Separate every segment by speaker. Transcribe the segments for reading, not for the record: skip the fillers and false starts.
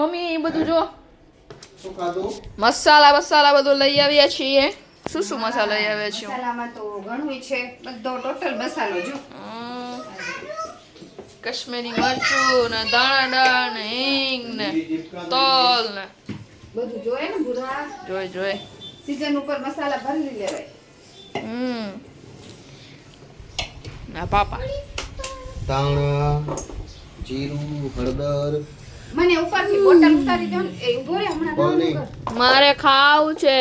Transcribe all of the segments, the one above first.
Speaker 1: Mummy એ બધું જો
Speaker 2: શું ખાધું?
Speaker 1: મસાલા બધું લઈ આવ્યા છીએ. શું શું મસાલા લઈ આવ્યા છીએ?
Speaker 3: મસાલામાં તો ઘણું છે, બધો ટોટલ મસાલો જો.
Speaker 1: કાશ્મીરી મરચું ને દાણા ને હિંગ ને તલ ને
Speaker 3: બધું જોયે ને બુરા.
Speaker 1: જોઈ
Speaker 3: સીઝન ઉપર મસાલા ભરી લેવાય.
Speaker 1: ના પાપા
Speaker 2: ધાણા, જીરું, હળદર.
Speaker 3: મને ઉપરથી બોટલ ઉતારી દો ને. એ ઉભો રે હમણાં
Speaker 2: બોલ
Speaker 3: નાનું
Speaker 2: નહીં.
Speaker 3: કર.
Speaker 1: મારે ખાવું છે.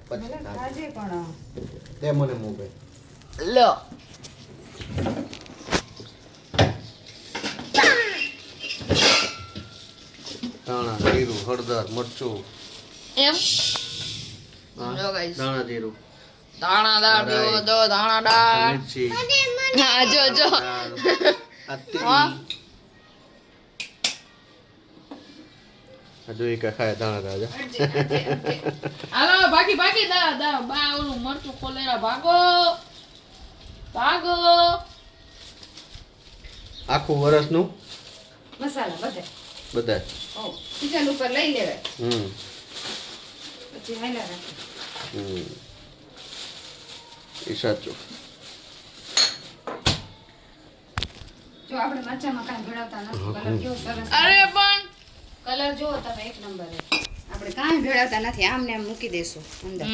Speaker 3: ભલે ખાજે પણ
Speaker 2: દે મને મોબાઈલ.
Speaker 1: લો
Speaker 2: ધાણા, જીરું, હળદર, મરચું.
Speaker 1: એમ
Speaker 2: હા,
Speaker 1: જો ગાઈસ
Speaker 2: ધાણા, જીરું,
Speaker 1: દાણા દાળ જો દાણા દાળ
Speaker 2: મિર્ચી,
Speaker 1: હા જો
Speaker 2: દાળ, આ તેલ.
Speaker 1: હા.
Speaker 2: આ જોઈ કે ખાય ધાણા રાજા.
Speaker 1: હાલો બાકી દા બા ઓલું મરચું ખોલેરા ભાગો
Speaker 2: આખું વર્ષનું
Speaker 3: મસાલા બધે.
Speaker 2: બધા.
Speaker 3: ઓ સીઝન ઉપર લઈ લેવાય. પછી હાલ્યા રાખે.
Speaker 2: એ સાચું.
Speaker 3: જો આપણે મરચામાં કાંઈ ભેળવતા નથી. કલર કેવો સરસ.
Speaker 1: અરે પણ
Speaker 3: કલર જુઓ તમે એક નંબર. આપણે કાંઈ ભેળવતા નથી. આમને આમ મૂકી દેશું અંદર.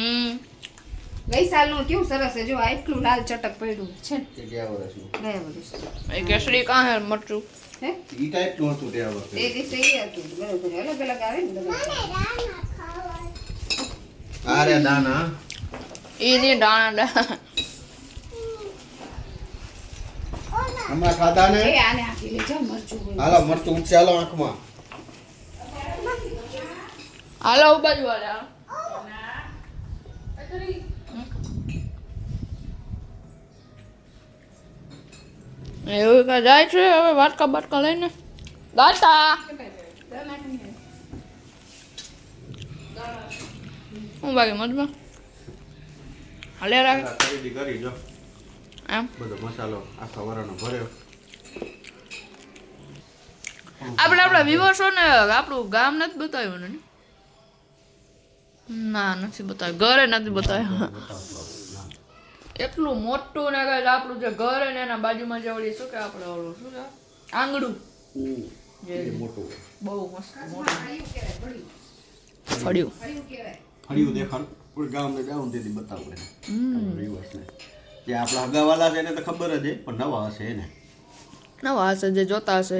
Speaker 3: ગઈ સાલનું કેવું સરસ છે. જો આ એટલું લાલ ચટક પડ્યું છે ને.
Speaker 2: એ ગયા વર્ષનું.
Speaker 3: ગયા વર્ષ.
Speaker 1: એ કેસરી કાં હે મરચું
Speaker 3: હે
Speaker 2: ઈ ટાઈપનું હતું ગયા વર્ષે.
Speaker 3: એ દિવસે એ હતું બરોબર. અલગ અલગ આવે ને બધા.
Speaker 2: આ રે દાણા.
Speaker 1: ઈ ની દાણા
Speaker 2: હમણાં ખાધા ને.
Speaker 3: એ આને આપી લેજો મરચું હોય.
Speaker 2: હાલો મરચું ઉઠશે હાલો આંખમાં.
Speaker 1: હાલો બાજુ વાળા એવું કા જાય છે હવે વાટકા બાટકા લઈને દાતા હું બાકી મજમાં હાલે રાખ
Speaker 2: ખરીદી કરી જો.
Speaker 1: એમ
Speaker 2: બધો મસાલો આખા વરાનો ભર્યો.
Speaker 1: આપણે આપણા વિવર્સો ને આપણું ગામ નથી બતાવ્યું ને ના નથી બતાવ્યું ઘરે નથી બતાવ્યું એટલું મોટું ને કઈ આપણું જે ઘર ને એના બાજુમાં જે ઓલી શું કે આપણે ઓલું શું કે આંગણું
Speaker 2: એ મોટું.
Speaker 1: બહુ મસ્ત મોટું
Speaker 3: ફળિયું કહેવાય, ફળિયું.
Speaker 1: ફળ્યું
Speaker 3: ફળિયું કહેવાય.
Speaker 2: ફળિયું દેખાડ કોઈ ગામને જાઉં તેથી બતાવું એને. દિવસને જે આપણા હગાવાલા છે એને તો ખબર જ છે પણ નવા હશે એને.
Speaker 1: નવા હશે જે જોતા હશે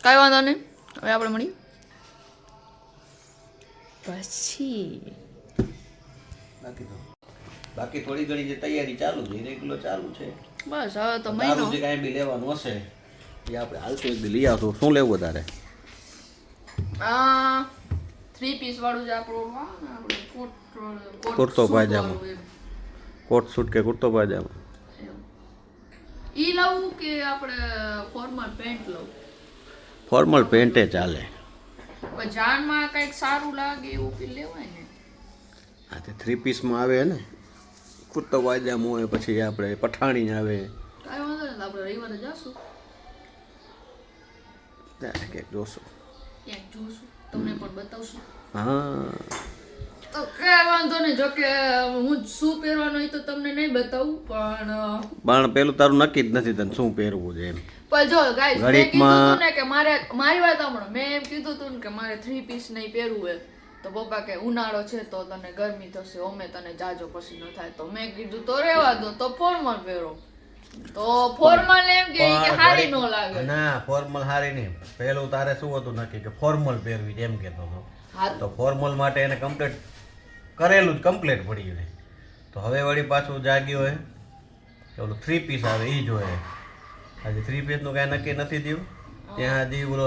Speaker 1: કાંઈ વાંધો નહીં હવે આપણે મળીએ પછી
Speaker 2: બાકી થોડી ઘણી જે તૈયારી ચાલુ છે રેગ્યુલર ચાલુ છે.
Speaker 1: બસ હવે તો
Speaker 2: દારૂ
Speaker 1: મહિનો
Speaker 2: જે કાંઈ બી લેવાનું હશે એ આપણે હાલતું એક દી લઈ આવશું. શું લેવું તારે?
Speaker 1: આ 3 પીસ વાળું જે આપણું આવે ને આપણે
Speaker 2: કુર્તો પાયજામો. કોટ સૂટ કે કુર્તો પાયજામા?
Speaker 1: ઈ લઉં કે આપણે ફોર્મલ પેન્ટ લઉં
Speaker 2: ફોર્મલ પેન્ટે ચાલે.
Speaker 1: પણ જાનમાં કંઈક સારું લાગે એવું કે લેવાય ને
Speaker 2: હા તે 3 પીસમાં આવે ને કુર્તો પાયજામો હોય પછી આપણે પઠાણી આવે
Speaker 1: કાંઈ વાંધો નહીં આપણે રવિવારે જઈશું
Speaker 2: ત્યારે કંઈક જોશું.
Speaker 1: ક્યાંક જોશું તમને પણ બતાવશું
Speaker 2: હા
Speaker 1: તો કાંઈ વાંધો નહીં જો કે હું શું પહેરવાનું હોય તો તમને નહીં બતાવું
Speaker 2: પણ પેલું તારું નક્કી જ નથી તને શું પહેરવું છે એમ.
Speaker 1: પણ જો ગાઈસ મેં
Speaker 2: ઘડીકમાં-
Speaker 1: કીધું હતું ને કે મારી વાત સાંભળો મેં એમ કીધું હતું ને કે મારે 3 પીસ નહીં પહેરવું હોય તો પપ્પા કે ઉનાળો છે તો તને ગરમી થશે ઓમે તને જાજો પસીનો થાય તો મેં કીધું તો રહેવા દો તો ફોર્મલ પહેરો તો ફોર્મલ એમ કે હારી નો લાગે
Speaker 2: ના ફોર્મલ હારી નહીં. પેલું તારે શું હતું નક્કી કે ફોર્મલ પહેરવી એમ કહેતો હતો
Speaker 1: હા
Speaker 2: તો ફોર્મલ માટે એને કમ્પ્લીટ કરેલું જ કમ્પ્લીટ પડ્યું છે તો હવે વળી પાછું જાગ્યું હોય કે ઓલું 3 પીસ આવે એ જોઈએ. આજે 3 પીસનું કાંઈ નક્કી નથી થયું ત્યાં હજી ઓલો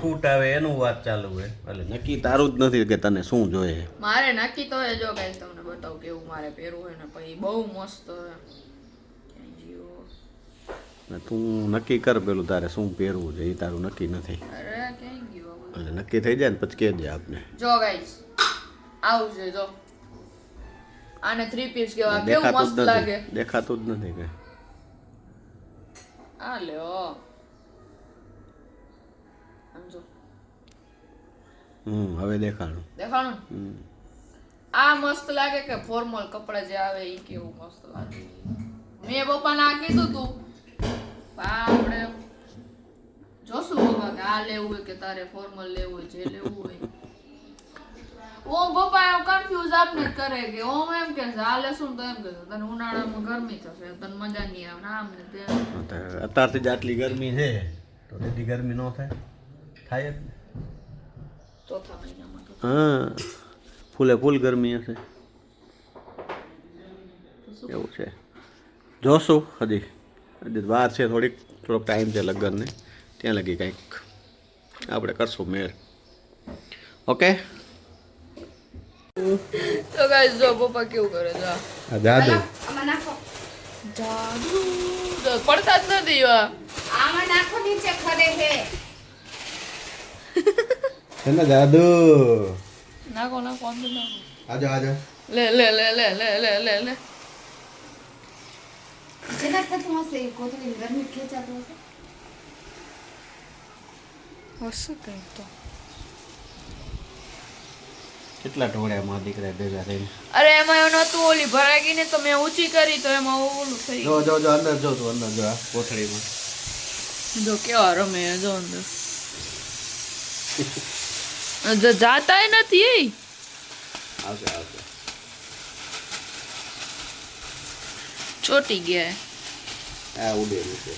Speaker 2: સૂટ આવે એનું વાત ચાલુ હોય એટલે નક્કી તારું જ નથી કે તને શું જોઈએ.
Speaker 1: મારે નક્કી તો એ જો ગાઈસ તમને બતાવું કેવું મારે પહેરવું હોય ને પછી બહુ મસ્ત
Speaker 2: ને તું નક્કી કર પેલું તારે શું પહેરવું છે એ તારું નક્કી નથી
Speaker 1: અરે ક્યાં ગયો
Speaker 2: એટલે નક્કી થઈ જાય ને પછી કહેજે આપને.
Speaker 1: જો ગાઈસ આવું છે જો આને 3 પીસ કેવા કેવું મસ્ત લાગે
Speaker 2: દેખાતું જ નથી કે
Speaker 1: આ લ્યો
Speaker 2: હવે દેખાણું.
Speaker 1: દેખાણું ને?
Speaker 2: હમ.
Speaker 1: આ મસ્ત લાગે કે ફોર્મલ કપડા જે આવે ઈ કેવું મસ્ત લાગે. મેં પપ્પાને આ કીધું તું આપણે જોશું પપ્પા કે આ લેવું હોય કે તારે ફોર્મલ લેવું હોય જે લેવું હોય. ઓમ પપ્પા એમ કન્ફ્યુઝ આપને જ કરે કે ઓમ એમ કે આ લેશું તો એમ કે તને ઉનાળામાં ગરમી થશે તને મજા નહીં આવે ને આમ ને તેમ.
Speaker 2: અત્યારથી જ આટલી ગરમી છે તો તેથી ગરમી ન થાય થાય જ ને.
Speaker 1: ચોથા મહિનામાં તો
Speaker 2: હા ફૂલે ફૂલ ગરમી હશે એવું છે. જોશું હજી વાર છે થોડોક ટાઈમ છે લગ્નને ત્યાં લગી કંઈક આપણે કરશું મેળ. ઓકે
Speaker 1: તો ગાઈસ જો પપ્પા કેવું કરે છે
Speaker 2: જાદુ
Speaker 3: આમાં નાખો.
Speaker 1: જાદુ તો પડતા જ નથી એવા.
Speaker 3: આમાં નાખો નીચે ખરે હે.
Speaker 2: છે ને જાદુ.
Speaker 1: નાખો નાખો અંદર નાખો.
Speaker 2: આજો આજો
Speaker 1: લે લે લે લે લે લે લે લે
Speaker 3: જેના થતું હશે એ કોથળી ગરમી ખેંચાતું હશે.
Speaker 1: હશે કંઈક તો.
Speaker 2: કેટલા ટોળ્યા માં દીકરા ભેગા થઈને.
Speaker 1: અરે એમાં એવું નતું ઓલી ભરાઈ ગઈ ને તો મેં ઊંચી કરી તો એમાં ઓલું થઈ
Speaker 2: જો જો જો અંદર જો તું અંદર જો આ કોથળીમાં.
Speaker 1: ગયું. જો કેવા રમે જો અંદર જો જાતાય નથી એ
Speaker 2: આવશે આવશે.
Speaker 1: ચોટી ગયા
Speaker 2: આ ઉડેલું છે.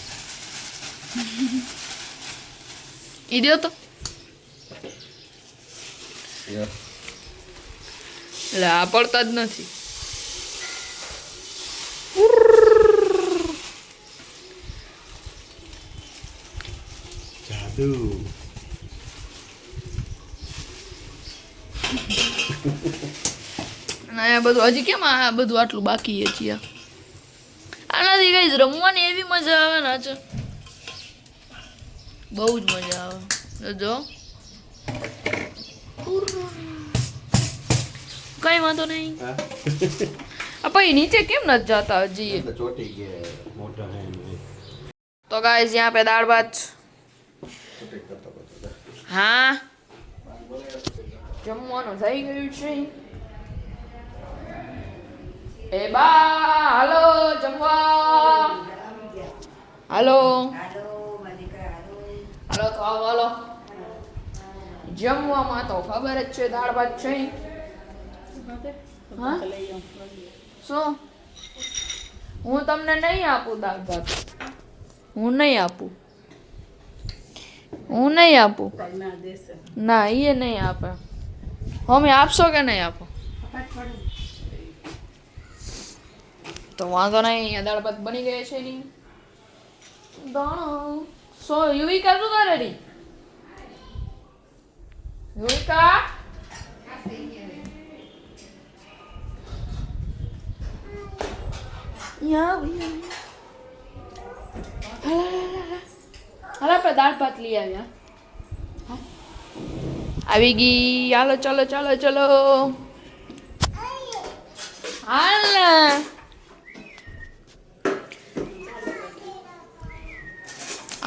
Speaker 1: ઈ દ્યો તો
Speaker 2: યો.
Speaker 1: એટલે આ પડતા જ નથી.
Speaker 2: જાદુ.
Speaker 1: અને આ બધું હજી કેમ આ બધું આટલું બાકી છે હજી આનાથી કઈ રમવાની એવી મજા આવે ને આજે બહુ જ મજા આવે જો કઈ વાંધો નહીં.
Speaker 2: હા
Speaker 1: આ પછી નીચે કેમ નથી જાતા હજી
Speaker 2: અંદર ચોટી ગયા મોટા હે
Speaker 1: તો ગાઈસ यहाँ पे दाल भात हाँ જમવાનું થઈ ગયું છે. એ બા હાલો જમવા હાલો હાલો તો આવો હાલો જમવામાં તો ખબર જ છે દાળ ભાત છે. હા શું હું તમને નહીં આપું દાળ ભાત હું નહીં આપું ના એ નહીં આપે. અમે આપશો કે નહીં આપો તો વાંધો નહીં. અહીંયા દાળ ભાત બની ગયા છે નહીં દાણો સો યુવિકા શું કરે રી યુવિકા હાલ આપણે દાળ ભાત લઈ આવ્યા આવી ગઈ. હાલો ચલો ચલો ચલો હાલ ને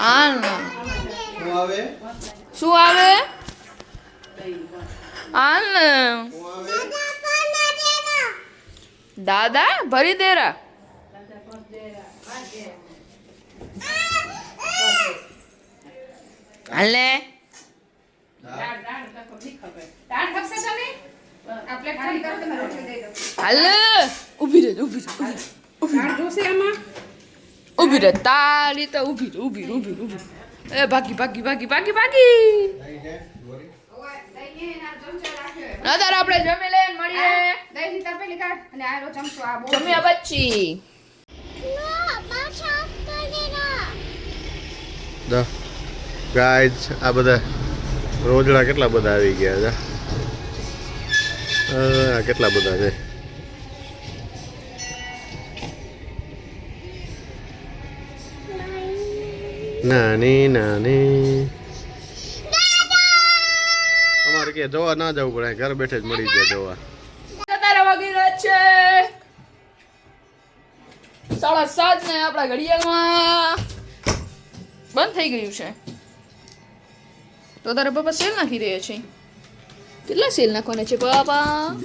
Speaker 1: હાલ ને
Speaker 2: શું આવે
Speaker 1: શું આવે હાલ ને દાદા ભરી દેરા હાલ ને
Speaker 3: દાળ ખપશે તમે આ પ્લેટ ખાલી કરો તમે રોટલી દઈ દો.
Speaker 1: હાલ ઊભી રહે
Speaker 3: દાળ જોશે આમાં.
Speaker 1: ઊભી રહે તારી તો ઊભી રહે એ ભાગી ભાગી ભાગી ભાગી ભાગી
Speaker 3: ઓય દઈને એના ચમચા રાખ્યો.
Speaker 1: ના તાર આપણે જમી લઈને મળીએ
Speaker 3: દહીં ની તપેલી કાઢ અને આરો ચમચો આ બહુ
Speaker 1: જમ્યા પછી
Speaker 2: ગાઈઝ આ બધા રોજડા કેટલા બધા આવી ગયા છે. કેટલા બધા છે. નાની નાની અમારે કે જોવા ના જવું પડે ઘર બેઠે જ મળી જાય જોવા.
Speaker 1: તારા વાગી રહ્યા છે 7:30 ને આપણા ઘડિયાળમાં બંધ થઈ ગયું છે તો તારા પપ્પા સેલ નાખી રહ્યા છે કેટલા સેલ નાખવાના છે બાપા?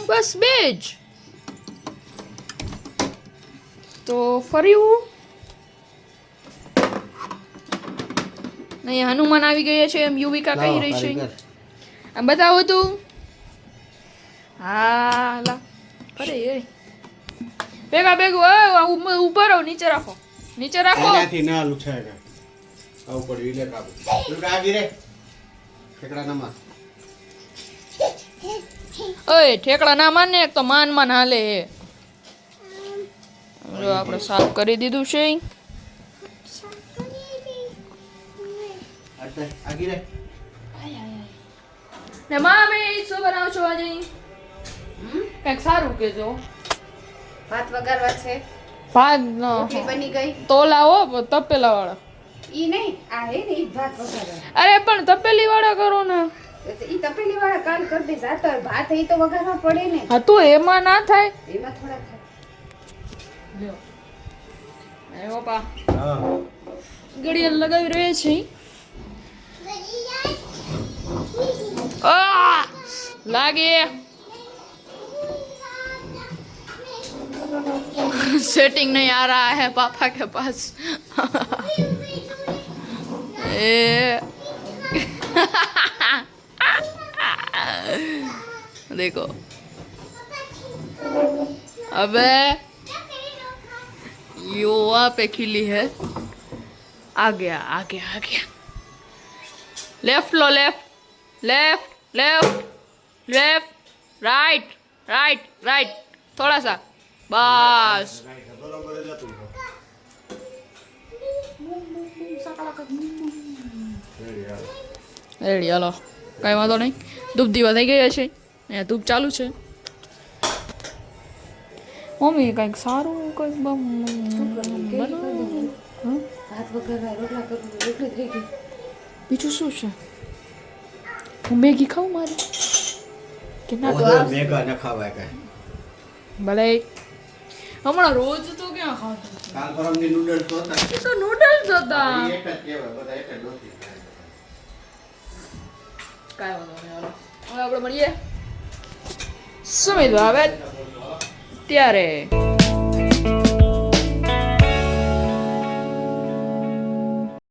Speaker 1: બસ 2 જ. તો ફર્યું નહીં. હનુમાન આવી ગયા છે એમ યુવિકા કહી રહી છે. આમ બતાવો તું. હા લા અરે એ ભેગા ભેગું ઉપર રહો. નીચે રાખો, નીચે રાખો.
Speaker 2: એનાથી ના લુછાયેગા. આવું પડ્યું એટલે કાબુ. તું કાગી રે. ઠેકડા ના માર.
Speaker 1: ઓય ઠેકડા ના મારને, એક તો માન હાલે હે. જો આપણે સાફ કરી દીધું છે.
Speaker 2: આગી રે.
Speaker 1: ને મામી શું બનાવો છો આજે? કંઈક સારું કેજો.
Speaker 3: ભાત વઘારવા છે,
Speaker 1: ભાત
Speaker 3: રોટલી બની ગઈ.
Speaker 1: તોલા હો તપેલા વાળા.
Speaker 3: ઈ નહીં, આ હે ને ઈ ભાત વઘારવા.
Speaker 1: અરે પણ તપેલી વાળા કરો ને.
Speaker 3: ઈ તપેલી વાળા કાલ કરી દઈશ. આ તો ભાત ઈ તો વઘારવા પડે ને,
Speaker 1: હા તો એમાં ના થાય.
Speaker 3: એમાં થોડા થાય.
Speaker 1: લ્યો એ બાપા
Speaker 2: હા.
Speaker 1: ઘડિયાળ લગાવી રહે છે. આ લાગે सेटिंग नहीं आ रहा है पापा के पास ए देखो अबे यो वहाँ पे खिली है. आ गया लेफ्ट लो, लेफ्ट राइट थोड़ा सा बस. રેડી હાલો કઈ વાંધો નહીં. ધૂપ દીવા થઈ ગયા છે. અહીંયા ધૂપ ચાલુ છે. મમ્મી કંઈક સારું કંઈક
Speaker 3: ભાત વઘારવા રોટલા કરું, રોટલી થઈ ગઈ.
Speaker 1: બીજું શું છે? હું મેગી ખાઉં મારે કે ના? તો
Speaker 2: ઓધર મેગા ન ખાવાય કાંઈ.
Speaker 1: ભલે હમણાં રોજ તો ક્યાં ખાતું.
Speaker 2: કાલ પરમની નૂડલ્સ હતા.
Speaker 1: એ તો નૂડલ્સ હતા.
Speaker 2: એક જ કહેવાય, બધા એક જ ડોસી ખાય.
Speaker 1: કાંઈ વાંધો નહીં હાલો હવે આપણે મળીએ. સુમિત આવે ત્યારે.